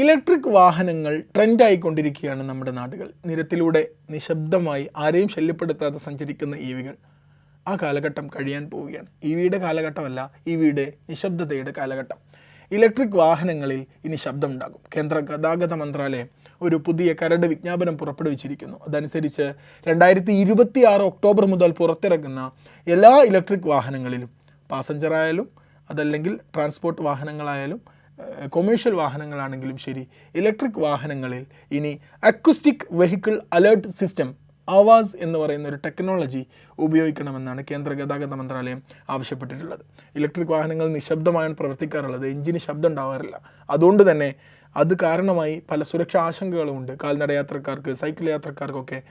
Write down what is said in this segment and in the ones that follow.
Electric വാഹനങ്ങൾ ട്രെൻഡായിക്കൊണ്ടിരിക്കുകയാണ് നമ്മുടെ നാടുകൾ. നിരത്തിലൂടെ നിശബ്ദമായി ആരെയും ശല്യപ്പെടുത്താതെ സഞ്ചരിക്കുന്ന EVകൾ ആ കാലഘട്ടം കഴിയാൻ പോവുകയാണ്. EVയുടെ കാലഘട്ടമല്ല, EVയുടെ നിശബ്ദതയുടെ കാലഘട്ടം. ഇലക്ട്രിക് വാഹനങ്ങളിൽ ഇനി ശബ്ദമുണ്ടാകും. കേന്ദ്ര ഗതാഗത മന്ത്രാലയം ഒരു പുതിയ കരട് വിജ്ഞാപനം പുറപ്പെടുവിച്ചിരിക്കുന്നു. അതനുസരിച്ച് 2026 ഒക്ടോബർ മുതൽ പുറത്തിറങ്ങുന്ന എല്ലാ ഇലക്ട്രിക് വാഹനങ്ങളിലും, പാസഞ്ചറായാലും അതല്ലെങ്കിൽ ട്രാൻസ്പോർട്ട് വാഹനങ്ങളായാലും കൊമേഴ്ഷ്യൽ വാഹനങ്ങളാണെങ്കിലും ശരി, ഇലക്ട്രിക് വാഹനങ്ങളിൽ ഇനി acoustic vehicle alert system AVAS എന്ന് പറയുന്ന ഒരു ടെക്നോളജി ഉപയോഗിക്കണമെന്നാണ് കേന്ദ്ര ഗതാഗത മന്ത്രാലയം ആവശ്യപ്പെട്ടിട്ടുള്ളത്. ഇലക്ട്രിക് വാഹനങ്ങൾ നിശബ്ദമായാണ് പ്രവർത്തിക്കാറുള്ളത്, എഞ്ചിന് ശബ്ദം ഉണ്ടാവാറില്ല. അതുകൊണ്ട് തന്നെ അത് കാരണമായി പല സുരക്ഷാ ആശങ്കകളുമുണ്ട്. കാൽനട യാത്രക്കാർക്ക്, സൈക്കിൾ യാത്രക്കാർക്കൊക്കെ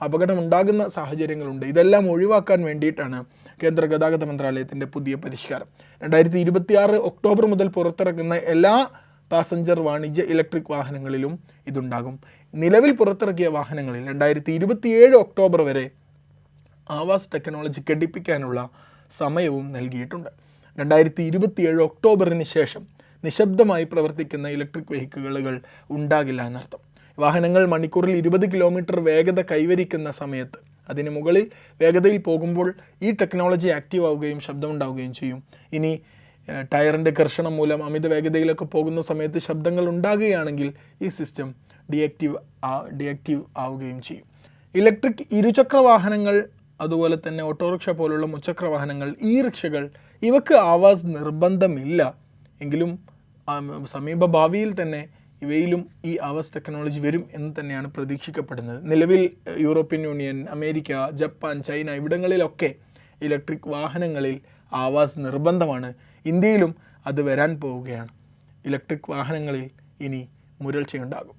അപകടമുണ്ടാകുന്ന സാഹചര്യങ്ങളുണ്ട്. ഇതെല്ലാം ഒഴിവാക്കാൻ വേണ്ടിയിട്ടാണ് കേന്ദ്ര ഗതാഗത മന്ത്രാലയത്തിൻ്റെ പുതിയ പരിഷ്കാരം. 2026 ഒക്ടോബർ മുതൽ പുറത്തിറക്കുന്ന എല്ലാ പാസഞ്ചർ വാണിജ്യ ഇലക്ട്രിക് വാഹനങ്ങളിലും ഇതുണ്ടാകും. നിലവിൽ പുറത്തിറക്കിയ വാഹനങ്ങളിൽ 2027 ഒക്ടോബർ വരെ ആവാസ് ടെക്നോളജി ഘടിപ്പിക്കാനുള്ള സമയവും നൽകിയിട്ടുണ്ട്. 2027 ഒക്ടോബറിന് ശേഷം നിശബ്ദമായി പ്രവർത്തിക്കുന്ന ഇലക്ട്രിക് വെഹിക്കിളുകൾ ഉണ്ടാകില്ല എന്നർത്ഥം. വാഹനങ്ങൾ മണിക്കൂറിൽ 20 കിലോമീറ്റർ വേഗത കൈവരിക്കുന്ന സമയത്ത്, അതിന് മുകളിൽ വേഗതയിൽ പോകുമ്പോൾ ഈ ടെക്നോളജി ആക്റ്റീവ് ആവുകയും ശബ്ദമുണ്ടാവുകയും ചെയ്യും. ഇനി ടയറിൻ്റെ ഘർഷണം മൂലം അമിത വേഗതയിലൊക്കെ പോകുന്ന സമയത്ത് ശബ്ദങ്ങൾ ഉണ്ടാകുകയാണെങ്കിൽ ഈ സിസ്റ്റം ഡീആക്റ്റീവ് ആവുകയും ചെയ്യും. ഇലക്ട്രിക് ഇരുചക്ര വാഹനങ്ങൾ, അതുപോലെ തന്നെ ഓട്ടോറിക്ഷ പോലുള്ള മുച്ചക്ര വാഹനങ്ങൾ, റിക്ഷകൾ, ഇവക്ക് ആവാസ് നിർബന്ധമില്ല. എങ്കിലും സമീപ ഭാവിയിൽ തന്നെ ഇവയിലും ഈ ആവാസ് ടെക്നോളജി വരും എന്ന് തന്നെയാണ് പ്രതീക്ഷിക്കപ്പെടുന്നത്. നിലവിൽ European Union, America, Japan, China ഇവിടങ്ങളിലൊക്കെ ഇലക്ട്രിക് വാഹനങ്ങളിൽ ആവാസ് നിർബന്ധമാണ്. ഇന്ത്യയിലും അത് വരാൻ പോവുകയാണ്. ഇലക്ട്രിക് വാഹനങ്ങളിൽ ഇനി മുരൾച്ചയുണ്ടാകും.